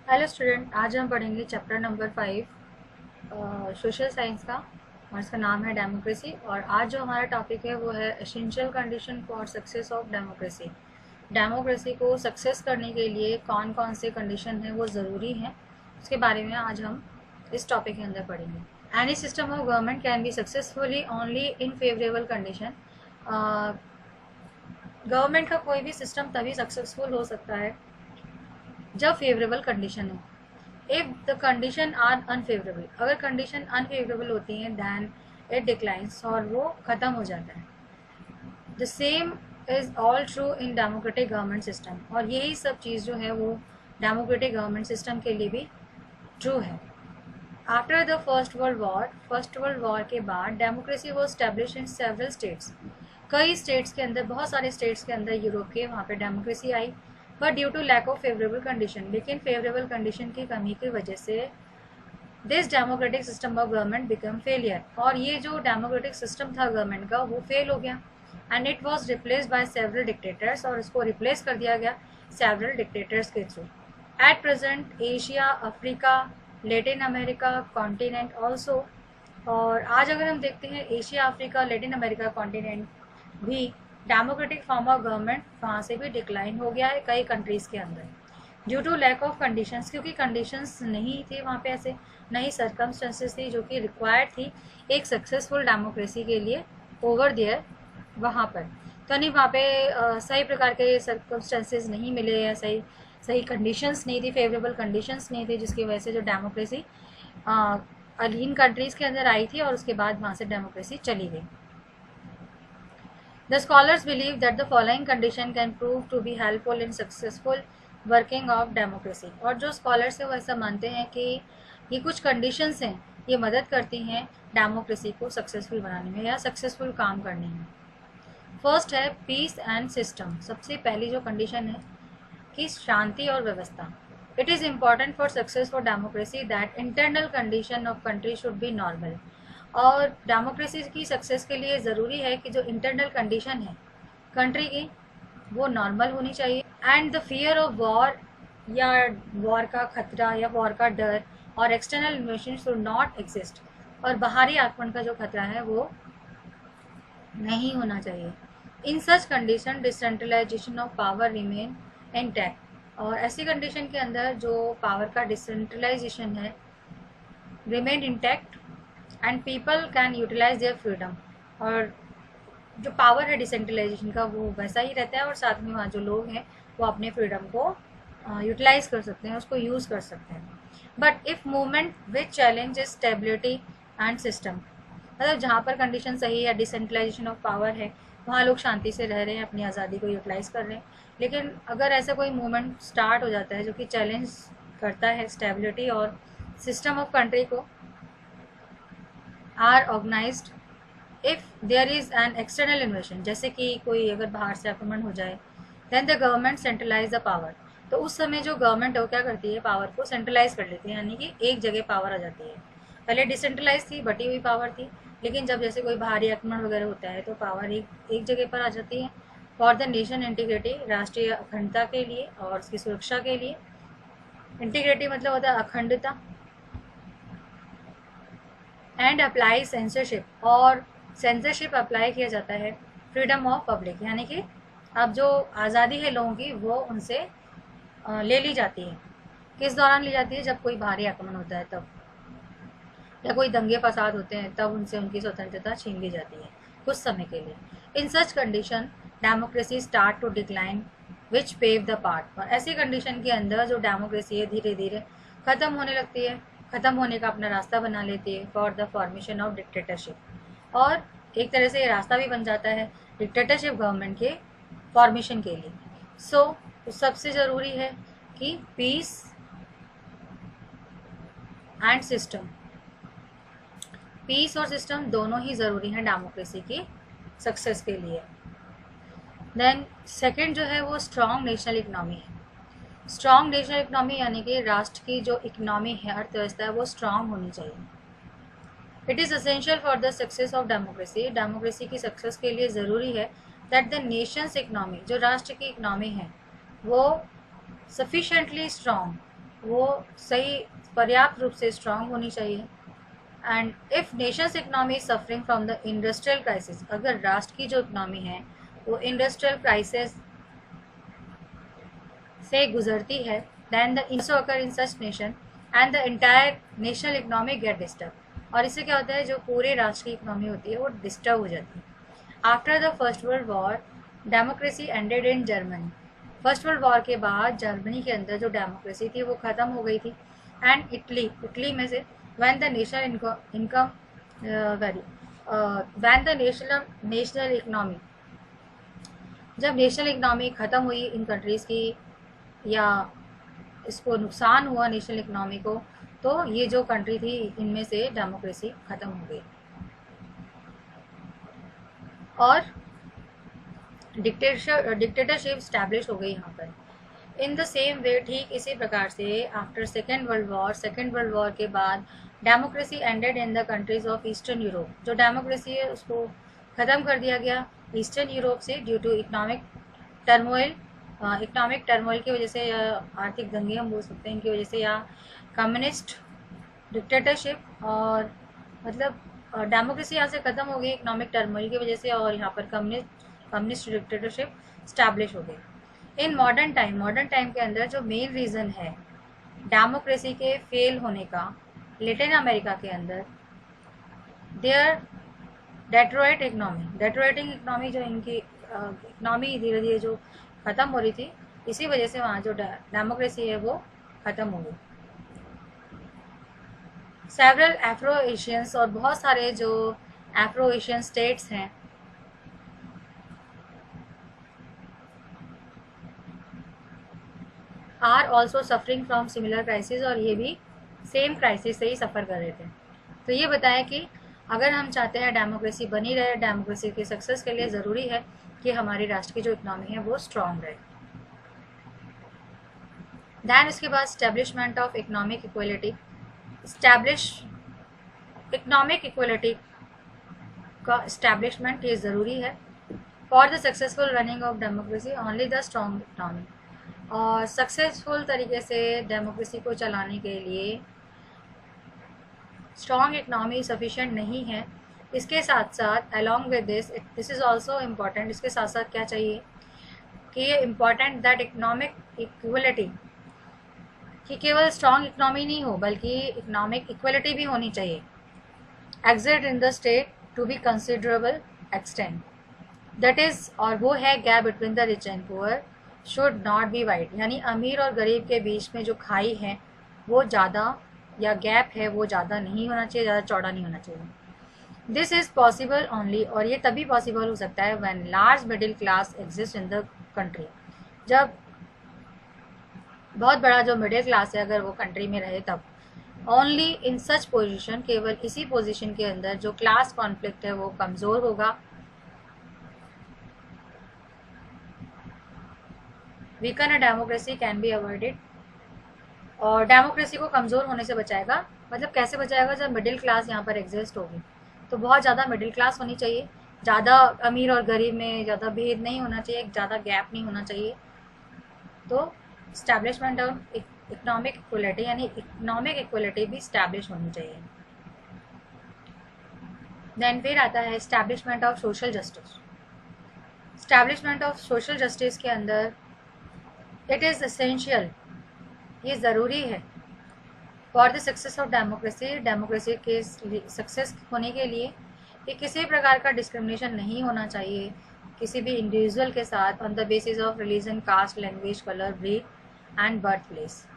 Hello student, आज हम पढ़ेंगे चैप्टर नंबर 5 सोशल साइंस का और इसका नाम है डेमोक्रेसी। और आज जो हमारा टॉपिक है वो है essential condition for success of democracy. Democracy को सक्सेस करने के लिए कौन कौन से कंडीशन हैं वो ज़रूरी हैं, उसके बारे में आज हम इस टॉपिक के अंदर पढ़ेंगे। Any system of government can be successfully only in favourable condition. Government का कोई भी सिस्टम तभी सक्सेसफुल हो सकता है जब फेवरेबल कंडीशन हो। If the condition are unfavourable, अगर कंडीशन अनफेवरेबल होती हैं दैन इट डिक्लाइंस, और वो ख़त्म हो जाता है। The same is all true in democratic government system, और यही सब चीज़ जो है वो डेमोक्रेटिक गवर्नमेंट सिस्टम के लिए भी ट्रू है। After the first world war के बाद democracy was establish in several states. कई स्टेट्स के अंदर, बहुत सारे स्टेट्स के अंदर यूरोप के, वहाँ पे डेमोक्रेसी आई, but due to lack of favourable condition, लेकिन फेवरेबल कंडीशन की कमी की वजह से this democratic system of government become failure, और ये जो डेमोक्रेटिक सिस्टम था गवर्नमेंट का वो फेल हो गया। And it was replace by several dictators, और इसको रिप्लेस कर दिया गया सेवरल डिक्टेटर्स के through. At present Asia, Africa, Latin America continent also, और आज अगर हम देखते हैं Asia, Africa, Latin America continent भी डेमोक्रेटिक फॉर्म ऑफ गवर्नमेंट वहाँ से भी डिक्लाइन हो गया है कई कंट्रीज़ के अंदर, due to lack of conditions, क्योंकि कंडीशंस नहीं थे वहाँ पे, ऐसे नई सर्कमस्टेंसेस थी जो कि रिक्वायर्ड थी एक सक्सेसफुल डेमोक्रेसी के लिए ओवर देयर वहाँ पर। तो नहीं, वहाँ पे सही प्रकार के सर्कमस्टेंसेस नहीं मिले, या सही सही कंडीशंस नहीं थी, फेवरेबल कंडीशंस नहीं थी, जिसकी वजह से जो डेमोक्रेसी इन कंट्रीज़ के अंदर आई थी और उसके बाद वहाँ से डेमोक्रेसी चली गई। The scholars believe that the following condition can prove to be helpful in successful working of democracy। और जो स्कॉलर्स हैं वो ऐसा मानते हैं कि ये कुछ कंडीशंस हैं, ये मदद करती हैं डेमोक्रेसी को सक्सेसफुल बनाने में या सक्सेसफुल काम करने में। फर्स्ट है पीस एंड सिस्टम। सबसे पहली जो कंडीशन है कि शांति और व्यवस्था। It is important for success for democracy that internal condition of country should be normal. और डेमोक्रेसी की सक्सेस के लिए ज़रूरी है कि जो इंटरनल कंडीशन है कंट्री की वो नॉर्मल होनी चाहिए। And the fear of war, या वॉर का खतरा या वॉर का डर, और एक्सटर्नल इन्वेशन शुड नॉट एग्जिस्ट, और बाहरी आक्रमण का जो खतरा है वो नहीं होना चाहिए। In such condition decentralisation of power remain intact, और ऐसी कंडीशन के अंदर जो पावर का डिसेंट्रलाइजेशन है remain intact, and people can utilise their freedom, और जो पावर है डिसेंट्रलाइजेशन का वो वैसा ही रहता है, और साथ में वहाँ जो लोग हैं वो अपने फ्रीडम को यूटिलाइज कर सकते हैं, उसको यूज़ कर सकते हैं। But if movement which challenge is stability and system, मतलब जहाँ पर कंडीशन सही है, डिसेंट्रलाइजेशन ऑफ पावर है, वहाँ लोग शांति से रह रहे हैं, अपनी आज़ादी को यूटिलाइज कर रहे हैं। लेकिन अगर ऐसा कोई मूवमेंट स्टार्ट हो जाता है जो कि चैलेंज करता है स्टेबिलिटी और सिस्टम ऑफ कंट्री को, are organised, if there is an external invasion, जैसे कि कोई अगर बाहर से आक्रमण हो जाए, then the government centralise the power, तो उस समय जो गवर्नमेंट है वो क्या करती है, पावर को सेंट्रलाइज कर लेती है, यानी कि एक जगह पावर आ जाती है। पहले डिसेंट्रलाइज थी, बटी हुई पावर थी, लेकिन जब जैसे कोई बाहरी आक्रमण वगैरह होता है तो पावर एक जगह पर आ जाती है। फॉर द नेशन इंटीग्रिटी, राष्ट्रीय अखंडता के लिए और उसकी सुरक्षा के लिए। इंटीग्रिटी मतलब होता है अखंडता। एंड अप्लाई सेंसरशिप, और सेंसरशिप अप्लाई किया जाता है फ्रीडम ऑफ पब्लिक, यानी कि अब जो आज़ादी है लोगों की वो उनसे ले ली जाती है। किस दौरान ली जाती है, जब कोई भारी आक्रमण होता है तब, या कोई दंगे फसाद होते हैं तब उनसे उनकी स्वतंत्रता छीन ली जाती है कुछ समय के लिए। In such condition democracy start to decline which pave the part, और ऐसी कंडीशन के अंदर जो डेमोक्रेसी है धीरे धीरे ख़त्म होने लगती है, ख़त्म होने का अपना रास्ता बना लेती है for the formation of dictatorship, और एक तरह से ये रास्ता भी बन जाता है डिक्टेटरशिप गवर्नमेंट के फॉर्मेशन के लिए। सो सबसे ज़रूरी है कि पीस एंड सिस्टम, पीस और सिस्टम दोनों ही ज़रूरी हैं डेमोक्रेसी की सक्सेस के लिए। देन सेकंड जो है वो स्ट्रॉन्ग नेशनल इकनॉमी है। स्ट्रॉन्ग नेशनल इकनॉमी यानी कि राष्ट्र की जो इकनॉमी है, अर्थव्यवस्था है, वो स्ट्रॉन्ग होनी चाहिए। It is essential for the success of democracy, democracy की सक्सेस के लिए ज़रूरी है दैट द नेशंस इकनॉमी, जो राष्ट्र की इकनॉमी है वो सफिशेंटली स्ट्रॉन्ग, वो सही पर्याप्त रूप से स्ट्रांग होनी चाहिए। And if Nations economy suffering from the industrial crisis, अगर राष्ट्र की जो इकोनॉमी है वो इंडस्ट्रियल क्राइसिस से गुजरती है, देन द इंसो occur in such nation and the entire national economy get disturb. और इससे क्या होता है, जो पूरे राष्ट्र की इकोनॉमी होती है वो डिस्टर्ब हो जाती है। After the first world war democracy ended in Germany. First world war के बाद जर्मनी के अंदर जो डेमोक्रेसी थी वो ख़त्म हो गई थी। एंड इटली में से when the national income when the national economy, जब नेशनल इकोनॉमी ख़त्म हुई इन कंट्रीज़ की, या इसको नुकसान हुआ नेशनल इकोनॉमी को, तो ये जो कंट्री थी इनमें से डेमोक्रेसी ख़त्म हो गई और डिक्टेटरशिप स्टैब्लिश हो गई यहाँ पर। इन द सेम वे, ठीक इसी प्रकार से आफ्टर सेकेंड वर्ल्ड वॉर के बाद democracy ended in the countries of eastern Europe. जो डेमोक्रेसी है उसको ख़त्म कर दिया गया ईस्टर्न यूरोप से ड्यू टू इकोनॉमिक टर्मोइल की वजह से, या आर्थिक दंगे हम बोल सकते हैं इनकी वजह से, या कम्युनिस्ट डिक्टेटरशिप। और मतलब डेमोक्रेसी यहाँ से ख़त्म हो गई इकोनॉमिक टर्मोइल की वजह से, और यहाँ पर कम्युनिस्ट डिक्टेटरशिप स्टैब्लिश हो गई। इन मॉडर्न टाइम के अंदर जो मेन रीज़न है डेमोक्रेसी के फेल होने का लैटिन अमेरिका के अंदर, देयर डेट्रोइटिंग इकोनॉमी, जो इनकी इकोनॉमी धीरे धीरे जो ख़त्म हो रही थी, इसी वजह से वहाँ जो डेमोक्रेसी है वो ख़त्म हो गई। सेवरल एफ्रो एशियंस, और बहुत सारे जो एफ्रो एशियन स्टेट्स हैं are also suffering from similar crisis, और ये भी सेम क्राइसिस से ही सफ़र कर रहे थे। तो ये बताया कि अगर हम चाहते हैं डेमोक्रेसी बनी रहे, डेमोक्रेसी के सक्सेस के लिए ज़रूरी है कि हमारे राष्ट्र की जो इकोनॉमी है वो स्ट्रॉन्ग रहे। दैन इसके बाद establishment of economic equality. Economic equality का इस्टेब्लिशमेंट ये ज़रूरी है for the successful running of democracy, only the strong economy. और सक्सेसफुल तरीके से डेमोक्रेसी को चलाने के लिए स्ट्रॉन्ग इकोनॉमी सफिशिएंट नहीं है। इसके साथ साथ along with this is also important, इसके साथ साथ क्या चाहिए कि ये इम्पॉर्टेंट दैट इकोनॉमिक इक्वलिटी, कि केवल स्ट्रॉन्ग इकोनॉमी नहीं हो बल्कि इकोनॉमिक इक्वलिटी भी होनी चाहिए exist in the state to be considerable extent, that is, और वो है gap between the rich and poor should not be wide. यानी अमीर और गरीब के बीच में जो खाई है वो ज़्यादा, या गैप है वो ज़्यादा नहीं होना चाहिए, ज़्यादा चौड़ा नहीं होना चाहिए। दिस इज़ पॉसिबल ओनली, और ये तभी पॉसिबल हो सकता है when large middle class exist in the country. जब बहुत बड़ा जो मिडिल क्लास है अगर वो कंट्री में रहे तब। ओनली इन सच पोजिशन, केवल इसी पोजिशन के अंदर जो क्लास कॉन्फ्लिक्ट है वो कमज़ोर होगा, weaken democracy can be avoided. और डेमोक्रेसी को कमज़ोर होने से बचाएगा, मतलब कैसे बचाएगा, जब मिडिल क्लास यहाँ पर एग्जिस्ट होगी तो बहुत ज़्यादा मिडिल क्लास होनी चाहिए, ज़्यादा अमीर और गरीब में ज़्यादा भेद नहीं होना चाहिए, ज़्यादा गैप नहीं होना चाहिए। तो इस्टेब्लिशमेंट ऑफ इकोनॉमिक इक्वलिटी, यानी इकोनॉमिक इक्वलिटी भी इस्टेब्लिश होनी चाहिए। देन फिर आता है establishment of social justice. Establishment of social justice के अंदर इट इज़ एसेंशियल, ये ज़रूरी है for the success of democracy, democracy के सक्सेस होने के लिए कि किसी प्रकार का डिस्क्रिमिनेशन नहीं होना चाहिए किसी भी इंडिविजुअल के साथ on the basis of religion, caste, language, colour, breed and birth place.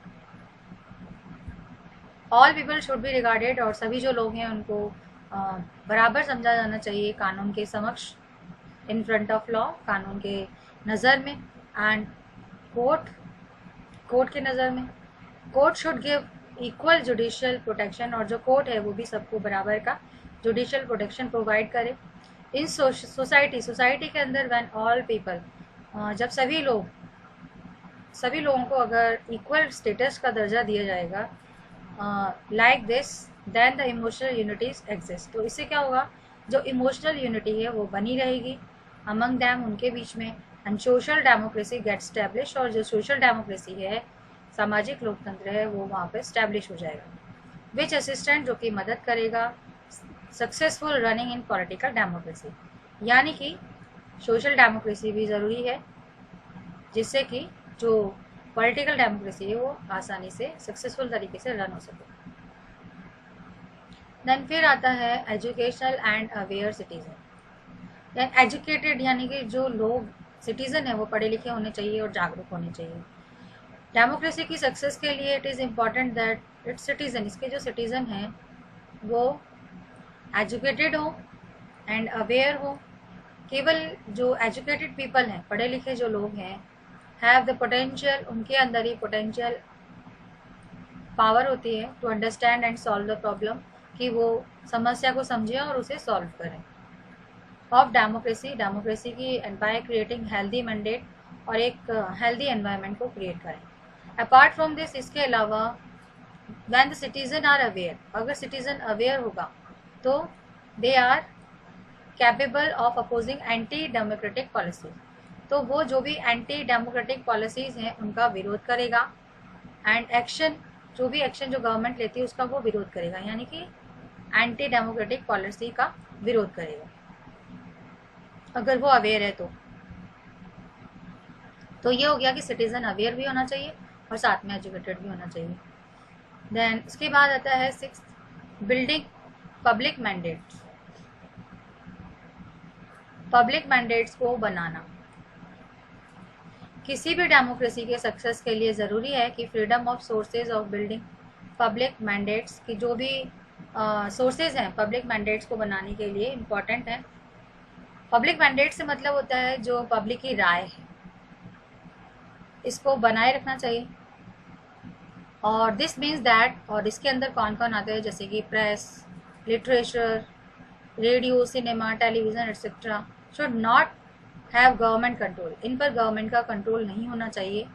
All people should be regarded, और सभी जो लोग हैं उनको बराबर समझा जाना चाहिए कानून के समक्ष, इन फ्रंट ऑफ लॉ, कानून के नज़र में, एंड कोर्ट के नज़र में। Court should give equal judicial protection, और जो कोर्ट है वो भी सबको बराबर का जुडिशियल प्रोटेक्शन प्रोवाइड करे। इन सोसाइटी के अंदर व्हेन ऑल पीपल, जब सभी लोगों को अगर इक्वल स्टेटस का दर्जा दिया जाएगा like this, then the emotional unities exist. तो इससे क्या होगा, जो इमोशनल यूनिटी है वो बनी रहेगी अमंग दैम, उनके बीच में, and social democracy get establish. और जो सोशल डेमोक्रेसी है सामाजिक लोकतंत्र है वो वहाँ पे स्टैब्लिश हो जाएगा। विच असिस्टेंट, जो कि मदद करेगा successful running in political democracy, यानी कि सोशल डेमोक्रेसी भी ज़रूरी है जिससे कि जो पॉलिटिकल डेमोक्रेसी है वो आसानी से सक्सेसफुल तरीके से रन हो सके। देन फिर आता है educational and aware citizen. Then educated यानी कि जो लोग सिटीजन है वो पढ़े लिखे होने चाहिए और जागरूक होने चाहिए। डेमोक्रेसी की सक्सेस के लिए it is important that it's citizen, इसके जो सिटीजन हैं वो एजुकेटेड हो एंड अवेयर हो। केवल जो एजुकेटेड पीपल हैं, पढ़े लिखे जो लोग हैं, हैव द पोटेंशियल, उनके अंदर ही पोटेंशियल पावर होती है to understand and solve the problem, कि वो समस्या को समझें और उसे सॉल्व करें। ऑफ डेमोक्रेसी, डेमोक्रेसी की and by creating healthy mandate, और एक हेल्दी एनवायरनमेंट को क्रिएट करें। अपार्ट फ्रॉम दिस, इसके अलावा when the citizen are aware, अगर सिटीजन अवेयर होगा तो they are capable of opposing anti democratic policies, तो वो जो भी एंटी डेमोक्रेटिक पॉलिसीज हैं उनका विरोध करेगा एंड एक्शन, जो भी एक्शन जो गवर्नमेंट लेती है उसका वो विरोध करेगा, यानी कि एंटी डेमोक्रेटिक पॉलिसी का विरोध करेगा अगर वो अवेयर है तो ये हो गया कि सिटीजन अवेयर भी होना चाहिए और साथ में एजुकेटेड भी होना चाहिए। देन उसके बाद आता है 6th, building public mandates. Public mandates को बनाना किसी भी डेमोक्रेसी के सक्सेस के लिए ज़रूरी है कि freedom of sources of building public mandates की जो भी सोर्सेज हैं पब्लिक मैंडेट्स को बनाने के लिए इम्पॉर्टेंट है। पब्लिक मैंडेट से मतलब होता है जो पब्लिक की राय है, इसको बनाए रखना चाहिए। और दिस मीन्स दैट, और इसके अंदर कौन कौन आते हैं, जैसे कि press, literature, radio, cinema, television etcetera should not have government control, इन पर गवर्नमेंट का कंट्रोल नहीं होना चाहिए।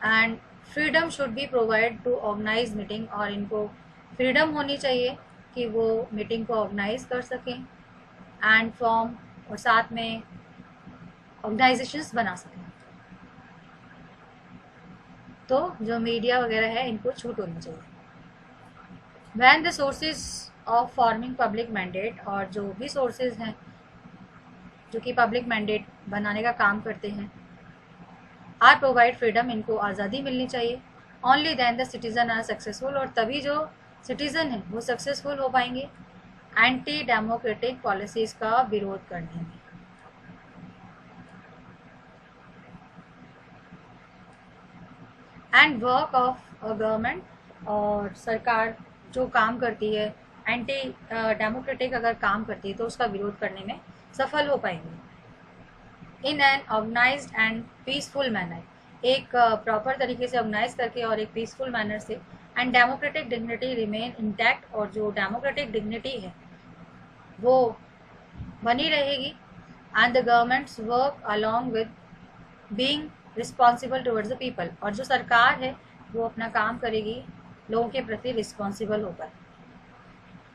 And freedom should be provide to organise meeting, और इनको फ्रीडम होनी चाहिए कि वो मीटिंग को ऑर्गेनाइज कर सकें एंड फॉर्म, और साथ में ऑर्गेनाइजेशंस बना सकें। तो जो मीडिया वगैरह है इनको छूट होनी चाहिए। When the sources of forming public mandate, और जो भी सोर्सेज हैं जो कि पब्लिक मैंडेट बनाने का काम करते हैं, आर प्रोवाइड फ्रीडम, इनको आज़ादी मिलनी चाहिए। Only then the citizen are successful, और तभी जो सिटीजन है वो सक्सेसफुल हो पाएंगे एंटी डेमोक्रेटिक पॉलिसीज़ का विरोध करने में। एंड वर्क ऑफ गवर्नमेंट, और सरकार जो काम करती है एंटी डेमोक्रेटिक अगर काम करती है तो उसका विरोध करने में सफल हो पाएंगे। In an organised and peaceful manner, एक प्रॉपर तरीके से ऑर्गेनाइज करके और एक पीसफुल मैनर से। And democratic dignity remain intact, और जो डेमोक्रेटिक डिग्निटी है वो बनी रहेगी। And the governments work along with being responsible towards the people, और जो सरकार है वो अपना काम करेगी लोगों के प्रति रिस्पॉन्सिबल होकर।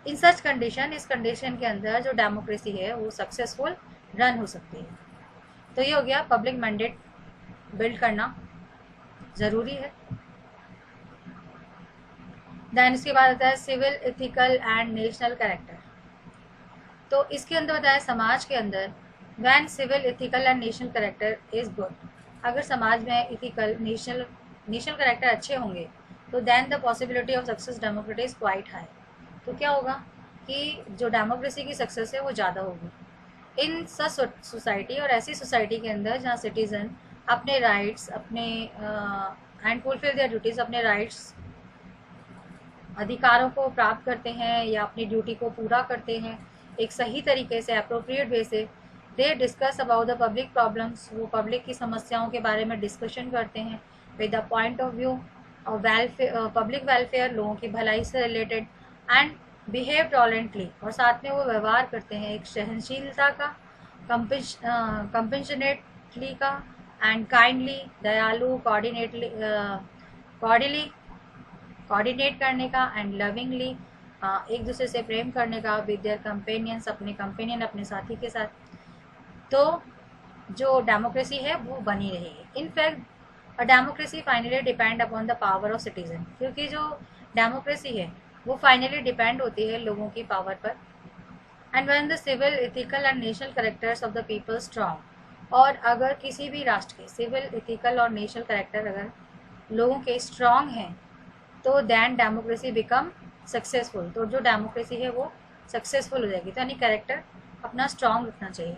इन सच कंडीशन, इस कंडीशन के अंदर जो डेमोक्रेसी है वो सक्सेसफुल रन हो सकती है। तो ये हो गया पब्लिक मैंडेट बिल्ड करना ज़रूरी है। देन इसके बाद आता है civil, ethical and national character. तो इसके अंदर बताया समाज के अंदर when civil, ethical and national character is good, अगर समाज में इथिकल, नेशनल कैरेक्टर अच्छे होंगे तो then the possibility of success democracy is quite high. तो क्या होगा कि जो डेमोक्रेसी की सक्सेस है वो ज़्यादा होगी इन सच सोसाइटी, और ऐसी सोसाइटी के अंदर जहाँ सिटीज़न अपने राइट्स, अपने एंड फुलफिल देयर ड्यूटीज़, अपने राइट्स, अधिकारों को प्राप्त करते हैं या अपनी ड्यूटी को पूरा करते हैं एक सही तरीके से, अप्रोप्रिएट वे से। They discuss about the public problems, वो पब्लिक की समस्याओं के बारे में डिस्कशन करते हैं with the point of view और पब्लिक वेलफेयर, लोगों की भलाई से रिलेटेड। एंड बिहेव टॉलरेंटली, और साथ में वो व्यवहार करते हैं एक सहनशीलता का, कंपेशनेटली का, एंड काइंडली, दयालु, कोऑर्डिनेट करने का, एंड लविंगली, एक दूसरे से प्रेम करने का, विद देयर कंपेनियंस, अपने कंपेनियन, अपने साथी के साथ। तो जो डेमोक्रेसी है वो बनी रहेगी। In fact a democracy finally depend upon the power of citizen, क्योंकि जो डेमोक्रेसी है वो फाइनली डिपेंड होती है लोगों की पावर पर। And when the civil ethical and national characters of the people strong, और अगर किसी भी राष्ट्र के सिविल इथिकल और नेशनल करेक्टर अगर लोगों के स्ट्रांग हैं तो देन डेमोक्रेसी बिकम सक्सेसफुल, तो जो डेमोक्रेसी है वो सक्सेसफुल हो जाएगी। तो यानी कैरेक्टर अपना स्ट्रांग रखना चाहिए,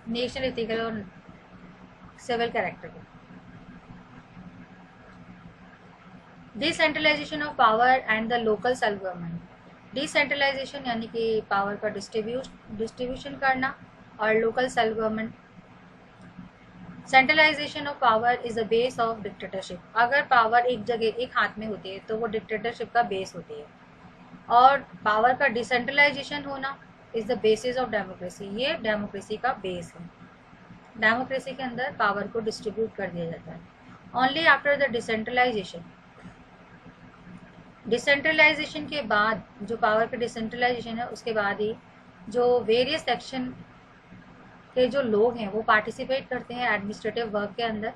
नेशनल इथिकल और सिविल कैरेक्टर को। Decentralisation of power and the local self government, decentralisation यानी कि पावर का डिस्ट्रीब्यूशन करना, और local self government. Centralisation of power is the base of dictatorship, अगर पावर एक जगह एक हाथ में होती है तो वो डिक्टेटरशिप का बेस होती है। और पावर का डिसेंट्रलाइजेशन होना is the basis of democracy, ये डेमोक्रेसी का बेस है। डेमोक्रेसी के अंदर पावर को डिस्ट्रीब्यूट कर दिया जाता है। Only after the decentralisation, decentralisation के बाद, जो पावर का डिसेंट्रलाइजेशन है उसके बाद ही जो वेरियस सेक्शन के जो लोग हैं वो पार्टिसिपेट करते हैं एडमिनिस्ट्रेटिव वर्क के अंदर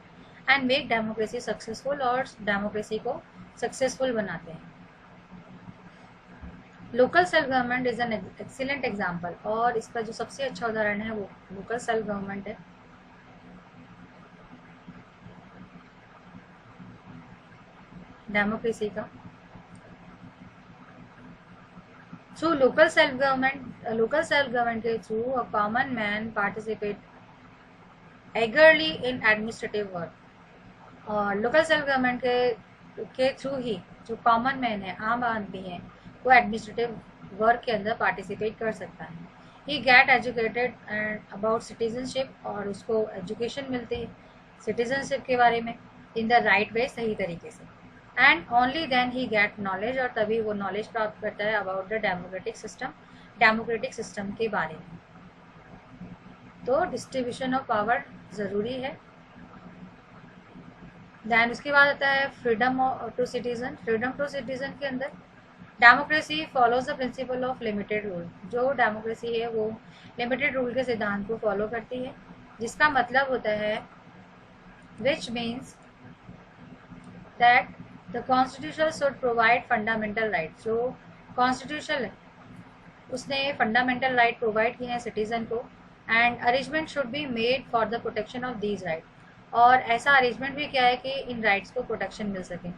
एंड मेक डेमोक्रेसी सक्सेसफुल, और डेमोक्रेसी को सक्सेसफुल बनाते हैं। Local self government is an excellent example, और इसका जो सबसे अच्छा उदाहरण है वो लोकल सेल्फ गवर्नमेंट है। डेमोक्रेसी का थ्रू लोकल सेल्फ गवर्नमेंट के through a common man participate eagerly in administrative work, और लोकल सेल्फ गवर्नमेंट के थ्रू ही जो कॉमन मैन है, आम आदमी है, वो एडमिनिस्ट्रेटिव वर्क के अंदर पार्टिसिपेट कर सकता है। ही गेट एजुकेटेड अबाउट सिटीजनशिप, और उसको एजुकेशन मिलती है सिटीजनशिप के बारे में इन द राइट वे, सही तरीके से। एंड ओनली देन ही गेट नॉलेज, और तभी वो नॉलेज प्राप्त करता है अबाउट द डेमोक्रेटिक सिस्टम के बारे में। तो डिस्ट्रीब्यूशन ऑफ पावर ज़रूरी है। देन उसके बाद आता है freedom to citizen. Freedom to citizen के अंदर democracy follows the principle of limited rule, जो डेमोक्रेसी है वो लिमिटेड रूल के सिद्धांत को फॉलो करती है, जिसका मतलब होता है which means that the constitution should provide fundamental right. जो कॉन्स्टिट्यूशन है उसने फंडामेंटल राइट प्रोवाइड किए हैं सिटीजन को, and arrangement should be made for the protection of these right, और ऐसा अरेंजमेंट भी क्या है कि इन राइट्स को प्रोटेक्शन मिल सके।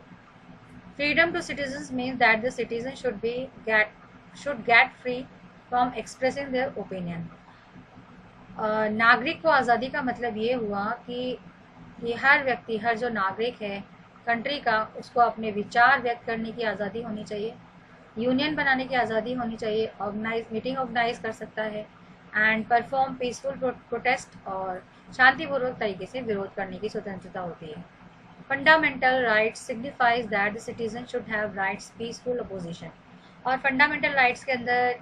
Freedom to citizens means that the citizen should get free from expressing their opinion. नागरिक को आज़ादी का मतलब ये हुआ कि ये हर व्यक्ति, हर जो नागरिक है कंट्री का, उसको अपने विचार व्यक्त करने की आज़ादी होनी चाहिए, यूनियन बनाने की आज़ादी होनी चाहिए, मीटिंग ऑर्गेनाइज कर सकता है, एंड परफॉर्म पीसफुल प्रोटेस्ट, और शांतिपूर्वक तरीके से विरोध करने की स्वतंत्रता होती है। Fundamental rights signifies that the citizen should have rights peaceful opposition, और फंडामेंटल राइट्स के अंदर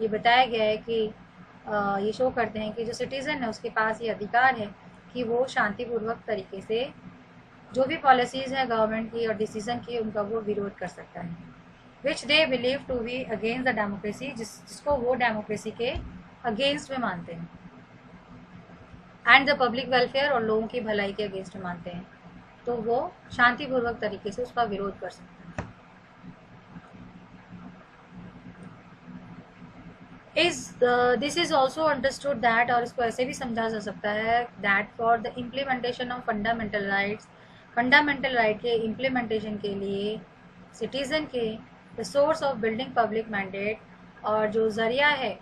ये बताया गया है कि ये शो करते हैं कि जो सिटीज़न है उसके पास ये अधिकार है कि वो शांतिपूर्वक तरीके से जो भी पॉलिसीज़ हैं गवर्नमेंट की और डिसीजन की, उनका वो विरोध कर सकता है, which they believe to be against the democracy, जिसको वो डेमोक्रेसी के अगेंस्ट में मानते हैं, एंड द पब्लिक वेलफेयर, और लोगों की भलाई के अगेंस्ट में मानते हैं, तो वो शांतिपूर्वक तरीके से उसका विरोध कर सकते हैं। This is also understood that, और इसको ऐसे भी समझा जा सकता है that for the implementation of fundamental rights, fundamental right के इम्प्लीमेंटेशन के लिए सिटीजन के the source of building public mandate, और जो जरिया है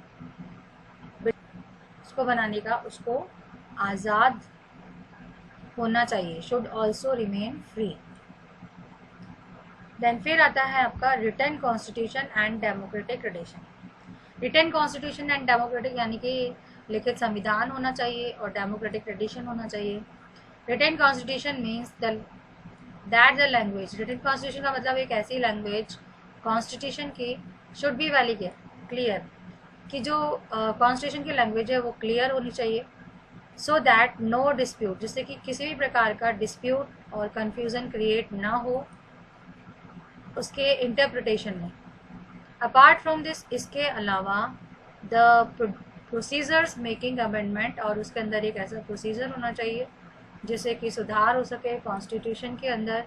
उसको बनाने का, उसको आज़ाद होना चाहिए, should also remain free. Then फिर आता है आपका written constitution and democratic tradition. Written constitution and democratic यानी कि लिखित संविधान होना चाहिए और डेमोक्रेटिक ट्रेडिशन होना चाहिए। Written constitution means that the language, written constitution का मतलब एक ऐसी लैंग्वेज कॉन्स्टिट्यूशन की शुड बी वैली क्लियर, कि जो कॉन्स्टिट्यूशन की लैंग्वेज है वो क्लियर होनी चाहिए, सो दैट नो डिस्प्यूट, जिससे कि किसी भी प्रकार का डिस्प्यूट और कन्फ्यूज़न क्रिएट ना हो उसके इंटरप्रिटेशन में। अपार्ट फ्रॉम दिस, इसके अलावा द प्रोसीजर्स मेकिंग अमेंडमेंट, और उसके अंदर एक ऐसा प्रोसीजर होना चाहिए जिससे कि सुधार हो सके कॉन्स्टिट्यूशन के अंदर,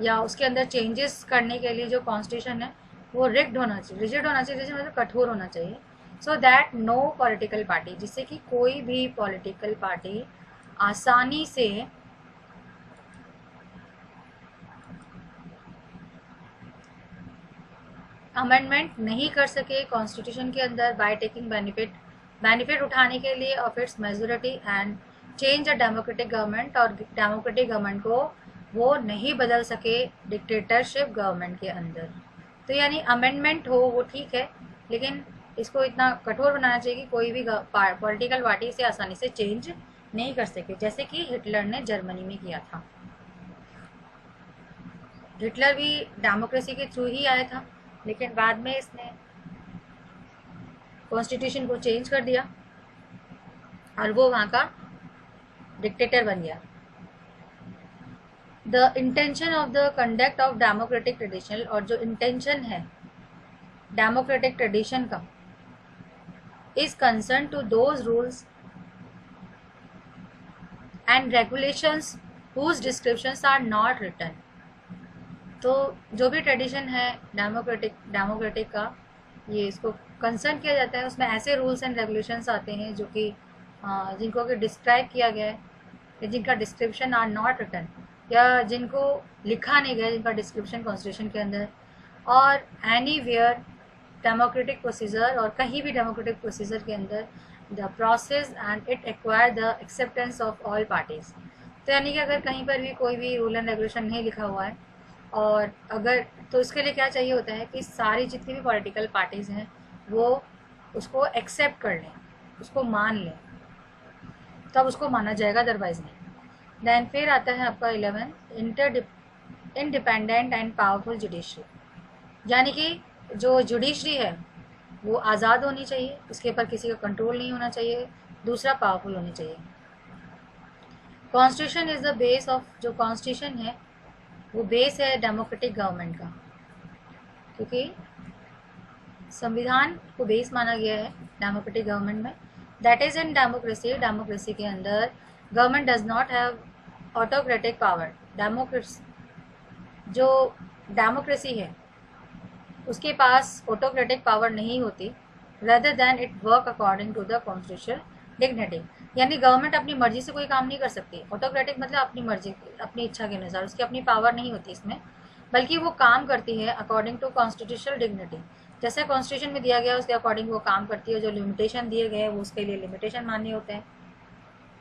या उसके अंदर चेंजेस करने के लिए जो कॉन्स्टिट्यूशन है वो रिग्ड होना चाहिए, रिजिड होना चाहिए, रिजिड मतलब कठोर होना चाहिए, so that no political party, जिससे कि कोई भी पॉलिटिकल पार्टी आसानी से अमेंडमेंट नहीं कर सके कॉन्स्टिट्यूशन के अंदर बाय टेकिंग बेनिफिट उठाने के लिए of its majority and change a democratic government, और डेमोक्रेटिक गवर्नमेंट को वो नहीं बदल सके डिक्टेटरशिप गवर्नमेंट के अंदर। तो यानी अमेंडमेंट हो वो ठीक है, लेकिन इसको इतना कठोर बनाना चाहिए कि कोई भी पॉलिटिकल पार्टी इसे आसानी से चेंज नहीं कर सके, जैसे कि हिटलर ने जर्मनी में किया था। हिटलर भी डेमोक्रेसी के थ्रू ही आया था, लेकिन बाद में इसने कॉन्स्टिट्यूशन को चेंज कर दिया और वो वहाँ का डिक्टेटर बन गया। The intention of the conduct of democratic tradition, और जो इंटेंशन है डेमोक्रेटिक ट्रेडिशन का, is concern to those rules and regulations whose descriptions are not written. तो जो भी ट्रेडिशन है डेमोक्रेटिक का, ये इसको कंसर्न किया जाता है, उसमें ऐसे रूल्स एंड रेगुलेशंस आते हैं जो कि जिनको कि डिस्क्राइब किया गया है, या जिनका डिस्क्रिप्शन आर नॉट रिटन, या जिनको लिखा नहीं गया, जिनका डिस्क्रिप्शन कॉन्स्टिट्यूशन के अंदर, और एनी वेयर डेमोक्रेटिक प्रोसीजर, और कहीं भी डेमोक्रेटिक प्रोसीजर के अंदर the process and it acquire the acceptance of all parties. तो यानी कि अगर कहीं पर भी कोई भी रूल एंड रेगुलेशन नहीं लिखा हुआ है, और अगर तो इसके लिए क्या चाहिए होता है कि सारी जितनी भी पॉलिटिकल पार्टीज़ हैं वो उसको एक्सेप्ट कर लें, उसको मान लें, तब उसको माना जाएगा, अदरवाइज नहीं। देन फिर आता है आपका 11 इंडिपेंडेंट एंड पावरफुल जुडिशरी, यानी कि जो जुडिशरी है वो आज़ाद होनी चाहिए, इसके ऊपर किसी का कंट्रोल नहीं होना चाहिए, दूसरा पावरफुल होनी चाहिए। Constitution is the base of, जो कॉन्स्टिट्यूशन है वो बेस है डेमोक्रेटिक गवर्नमेंट का, क्योंकि संविधान को बेस माना गया है डेमोक्रेटिक गवर्नमेंट में। दैट इज़ इन डेमोक्रेसी के अंदर government does not have autocratic power. जो डेमोक्रेसी है उसके पास ऑटोक्रेटिक पावर नहीं होती, rather than it work according to the constitutional dignity, यानी गवर्नमेंट अपनी मर्जी से कोई काम नहीं कर सकती। ऑटोक्रेटिक मतलब अपनी मर्जी, अपनी इच्छा के अनुसार, उसकी अपनी पावर नहीं होती इसमें, बल्कि वो काम करती है अकॉर्डिंग टू कॉन्स्टिट्यूशनल डिग्निटी, जैसे कॉन्स्टिट्यूशन में दिया गया उसके अकॉर्डिंग वो काम करती है, जो लिमिटेशन दिए गए वो उसके लिए लिमिटेशन मानने होते हैं।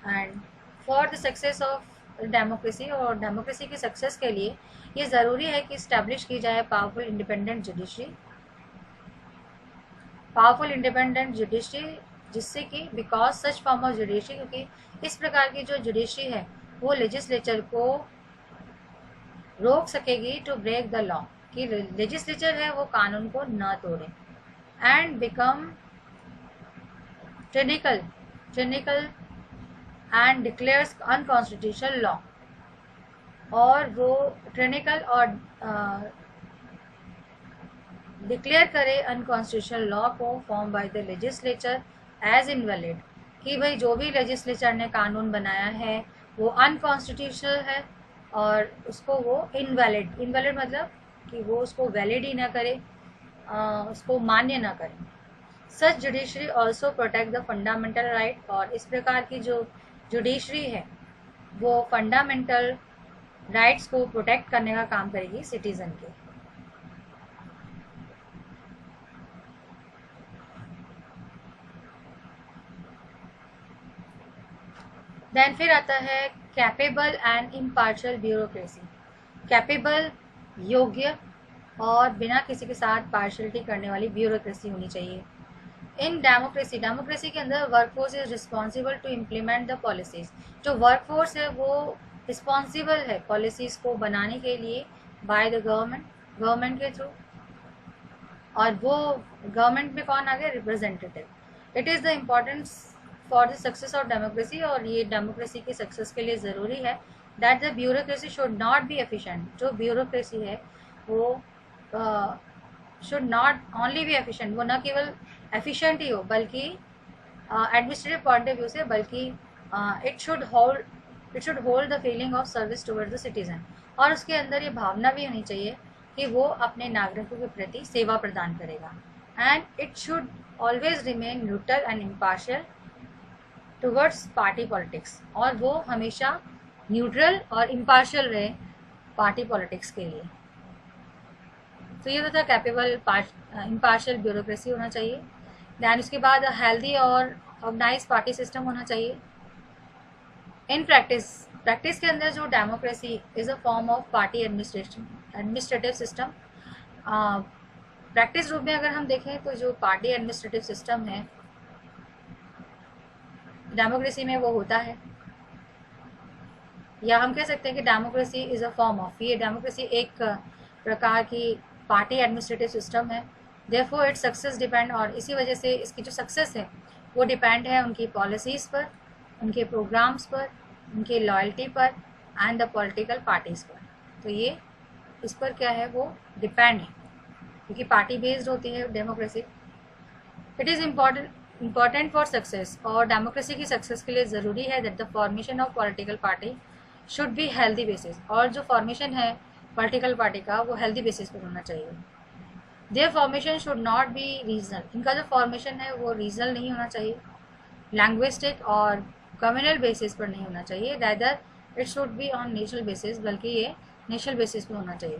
And for the success of democracy, और डेमोक्रेसी की सक्सेस के लिए ये ज़रूरी है कि इस्टेब्लिश की जाए पावरफुल इंडिपेंडेंट जुडिशरी, जिससे कि because such form of judiciary, क्योंकि इस प्रकार की जो जुडिशरी है वो लेजिस्लेचर को रोक सकेगी टू ब्रेक द लॉ, कि लेजिस्लेचर है वो कानून को न तोड़े, and become tyrannical and declares unconstitutional law, और वो ट्रिनिकल और डिक्लेयर करे अनकॉन्स्टिट्यूशनल लॉ को form by the legislature as invalid, कि भाई जो भी लेजिस्लेचर ने कानून बनाया है वो अनकॉन्स्टिट्यूशनल है, और उसको वो इनवैलिड मतलब कि वो उसको वैलिड ही ना करे, उसको मान्य ना करे। Such judiciary also protect the fundamental right, और इस प्रकार की जो जुडिशरी है वो फंडामेंटल राइट्स को प्रोटेक्ट करने का काम करेगी सिटीजन के। देन फिर आता है capable and impartial bureaucracy. Capable, योग्य और बिना किसी के साथ पार्शलिटी करने वाली ब्यूरोक्रेसी होनी चाहिए। इन डेमोक्रेसी के अंदर workforce is responsible to implement the policies. जो वर्कफोर्स है वो रिस्पॉन्सिबल है पॉलिसीज को बनाने के लिए बाय द गवर्नमेंट के थ्रू, और वो गवर्नमेंट में कौन आ गया, representative. It is the importance for the success of democracy, और ये डेमोक्रेसी की सक्सेस के लिए ज़रूरी है that the bureaucracy should not be efficient. जो ब्यूरोक्रेसी है वो should not only be efficient, वो न केवल एफिशिएंट ही हो बल्कि एडमिनिस्ट्रेटिव पॉइंट ऑफ व्यू से, बल्कि it should hold the feeling of service towards the citizen, और उसके अंदर ये भावना भी होनी चाहिए कि वो अपने नागरिकों के प्रति सेवा प्रदान करेगा। And it should always remain neutral and impartial towards party politics, और वो हमेशा न्यूट्रल और इम्पार्शियल रहे पार्टी पॉलिटिक्स के लिए। तो ये तो था कैपेबल इम्पार्शियल ब्यूरोक्रेसी होना चाहिए। दैन उसके बाद हेल्दी और ऑर्गेनाइज पार्टी सिस्टम होना चाहिए। इन प्रैक्टिस के अंदर जो democracy is a form of party administrative system. Practice रूप में अगर हम देखें तो जो पार्टी एडमिनिस्ट्रेटिव सिस्टम है डेमोक्रेसी में वो होता है, या हम कह सकते हैं कि democracy is a form of, ये डेमोक्रेसी एक प्रकार की पार्टी एडमिनिस्ट्रेटिव सिस्टम है। देयरफॉर इट्स सक्सेस डिपेंड, और इसी वजह से इसकी जो सक्सेस है वो डिपेंड है उनकी पॉलिसीज़ पर, उनके प्रोग्राम्स पर, उनकी लॉयल्टी पर एंड द पॉलिटिकल पार्टीज़ पर। तो ये इस पर क्या है वो डिपेंड है, क्योंकि पार्टी बेस्ड होती है democracy. It is important for success, और डेमोक्रेसी की सक्सेस के लिए ज़रूरी है that the formation of political party should be healthy basis, और जो फॉर्मेशन है पॉलिटिकल पार्टी का वो हेल्दी बेसिस पर होना चाहिए। There formation should not B regional, इनका जो फॉर्मेशन है वो रीजनल नहीं होना चाहिए, लैंग्विस्टिक और कम्युनल बेसिस पर नहीं होना चाहिए, rather it should be on national basis, बल्कि ये नेशनल बेसिस पर होना चाहिए।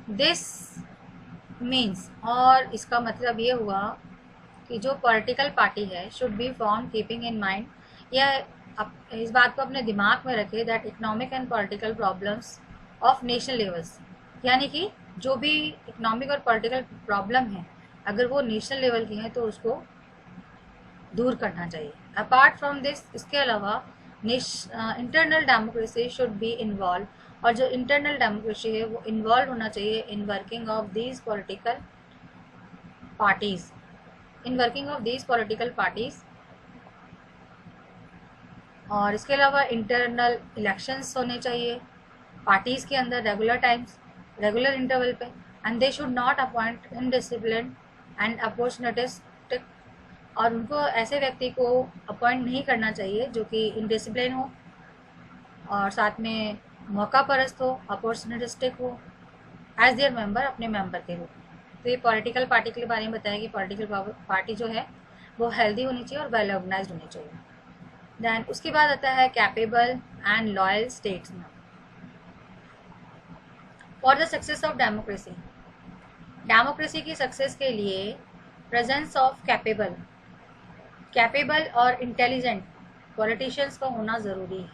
दिस मीन्स, और इसका मतलब ये हुआ कि जो पॉलिटिकल पार्टी है should be form keeping in mind, या इस बात को अपने दिमाग में रखें that economic and political problems of national levels, यानी कि जो भी इकोनॉमिक और पॉलिटिकल प्रॉब्लम है अगर वो नेशनल लेवल की हैं तो उसको दूर करना चाहिए। अपार्ट फ्रॉम दिस, इसके अलावा internal democracy should be involve, और जो इंटरनल डेमोक्रेसी है वो इन्वॉल्व होना चाहिए in working of these political parties, और इसके अलावा इंटरनल इलेक्शंस होने चाहिए पार्टीज़ के अंदर रेगुलर इंटरवल पे, and they should not appoint indiscipline and opportunistic, और उनको ऐसे व्यक्ति को अपॉइंट नहीं करना चाहिए जो कि इनडिसिप्लिन हो और साथ में मौका परस्त हो, अपॉर्चुनिटिस्टिक हो एज देयर मेंबर, अपने मेंबर के रूप में। तो ये पॉलिटिकल पार्टी के बारे में बताया कि पॉलिटिकल पार्टी जो है वो हेल्दी होनी चाहिए और वेल ऑर्गेनाइज्ड होनी चाहिए। देन उसके बाद आता है capable and loyal statesman. For the success of democracy की सक्सेस के लिए प्रेजेंस ऑफ कैपेबल और इंटेलिजेंट पॉलिटिशियंस का होना ज़रूरी है,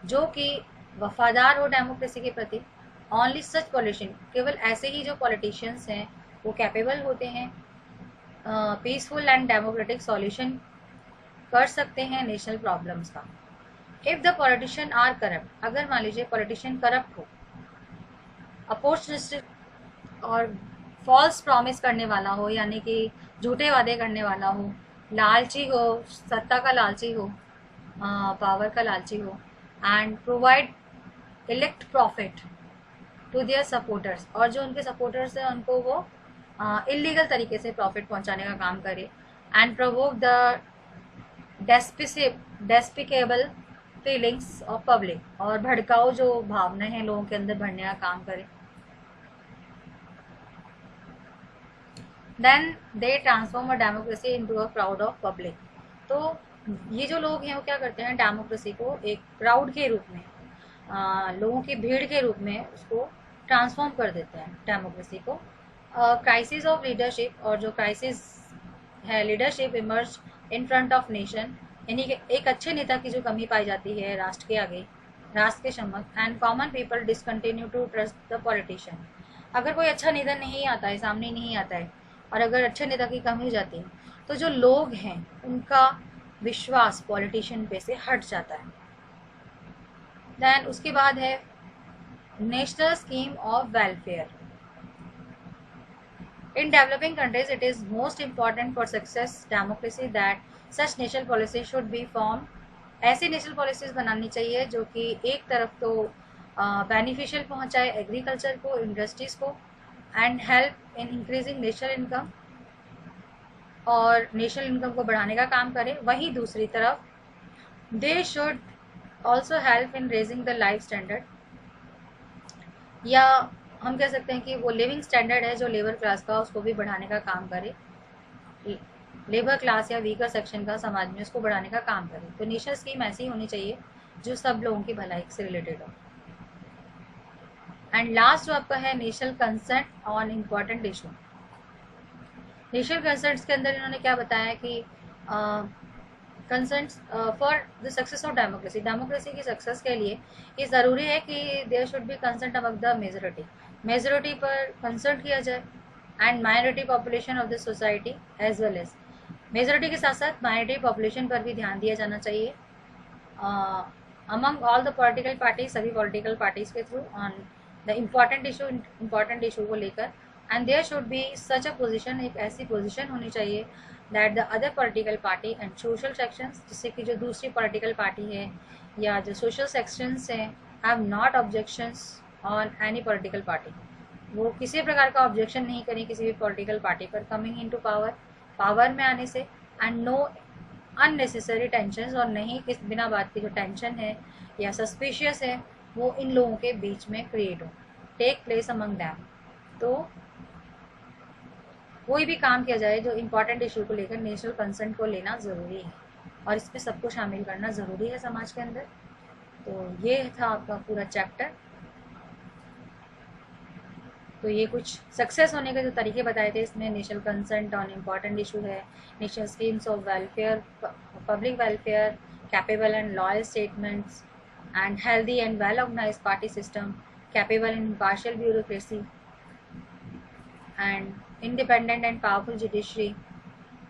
जो कि वफादार हो डेमोक्रेसी के प्रति। ओनली सच पॉलिटिशियन, केवल ऐसे ही जो पॉलिटिशियंस हैं वो कैपेबल होते हैं, पीसफुल एंड डेमोक्रेटिक सॉल्यूशन कर सकते हैं नेशनल प्रॉब्लम्स का। If the politician are corrupt, अगर मान लीजिए पॉलिटिशियन करप्ट हो, अपॉर्चुनिस्टिक और फॉल्स प्रॉमिस करने वाला हो, यानी कि झूठे वादे करने वाला हो, लालची हो, सत्ता का लालची हो, पावर का लालची हो, and provide elect profit to their supporters, और जो उनके सपोर्टर्स हैं उनको वो इलीगल तरीके से प्रॉफिट पहुंचाने का काम करे, and provoke the despicable feelings of public, और भड़काऊ जो भावनाएं हैं लोगों के अंदर भरने का काम करे। Then they transform a democracy into a crowd of public. तो ये जो लोग हैं वो क्या करते हैं, डेमोक्रेसी को एक क्राउड के रूप में, लोगों की भीड़ के रूप में उसको ट्रांसफॉर्म कर देते हैं डेमोक्रेसी को। क्राइसिस ऑफ लीडरशिप, और जो क्राइसिस है leadership emerge in front of nation, यानी कि एक अच्छे नेता की जो कमी पाई जाती है राष्ट्र के आगे, राष्ट्र के समक्ष, and common people discontinue to trust the politician. अगर कोई अच्छा नेता नहीं आता है, सामने नहीं आता है, और अगर अच्छे नेता की कमी हो जाती है तो जो लोग हैं उनका विश्वास पॉलिटिशियन पे से हट जाता है। देन उसके बाद है national scheme of welfare. In developing countries, it is most important for success democracy that such national policy should be formed. ऐसी नेशनल पॉलिसीज बनानी चाहिए जो कि एक तरफ तो बेनिफिशियल पहुंचाए एग्रीकल्चर को, इंडस्ट्रीज को, and help in increasing national income, और नेशनल इनकम को बढ़ाने का काम करें, वहीं दूसरी तरफ they should also help in raising the life standard, या हम कह सकते हैं कि वो लिविंग स्टैंडर्ड है जो लेबर क्लास का, उसको भी बढ़ाने का काम करे। लेबर क्लास या वीकर सेक्शन का समाज में उसको बढ़ाने का काम करे। तो नेशनल स्कीम ऐसी होनी चाहिए जो सब लोगों की भलाई से रिलेटेड हो। एंड लास्ट जो आपका है national consent on important issue. National consents के अंदर इन्होंने क्या बताया कि consents for the success of democracy, democracy की सक्सेस के लिए ये ज़रूरी है कि there should be consent among the majority, majority पर कंसल्ट किया जाए, and minority population of the society as well as, majority के साथ साथ माइनॉरिटी पॉपुलेशन पर भी ध्यान दिया जाना चाहिए among all the political parties, सभी पॉलिटिकल पार्टीज के through on the important issue को लेकर। And there should be such a position, एक ऐसी पोजिशन होनी चाहिए that the other political party and social sections, जिससे कि जो दूसरी पॉलिटिकल पार्टी है या जो सोशल सेक्शंस हैं, have not objections on any political party, वो किसी प्रकार का ऑब्जेक्शन नहीं करें किसी भी पॉलिटिकल पार्टी पर कमिंग इनटू पावर, पावर में आने से। एंड नो अननेसेसरी टेंशन, और नहीं किस बिना बात की जो टेंशन है या सस्पिशियस है वो इन लोगों के बीच में क्रिएट हो, टेक प्लेस अमंग दैम। तो कोई भी काम किया जाए जो इम्पोर्टेंट इशू को लेकर नेशनल कंसेंट को लेना ज़रूरी है और इसमें सबको शामिल करना ज़रूरी है समाज के अंदर। तो ये था आपका पूरा चैप्टर। तो ये कुछ सक्सेस होने के जो तरीके बताए थे, इसमें national consent on important issue है, national schemes of welfare, public welfare, capable and loyal statements, and healthy and well organised party system, capable and impartial bureaucracy, and independent and powerful judiciary,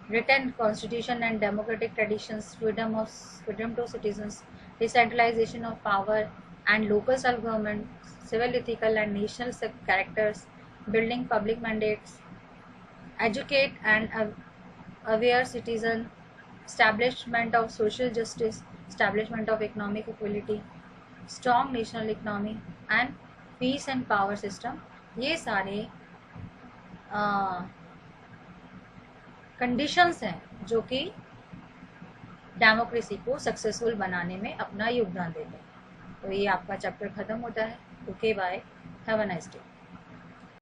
written constitution and democratic traditions, freedom to citizens, decentralization of power and local self-government, civil, ethical and national characters, building public mandates, educate and aware citizen, establishment of social justice, establishment of economic equality, strong national economy and peace and power system। ये सारे conditions हैं जो कि democracy को successful बनाने में अपना योगदान देते हैं। तो ये आपका चैप्टर ख़त्म होता है। Okay bye, have a nice day.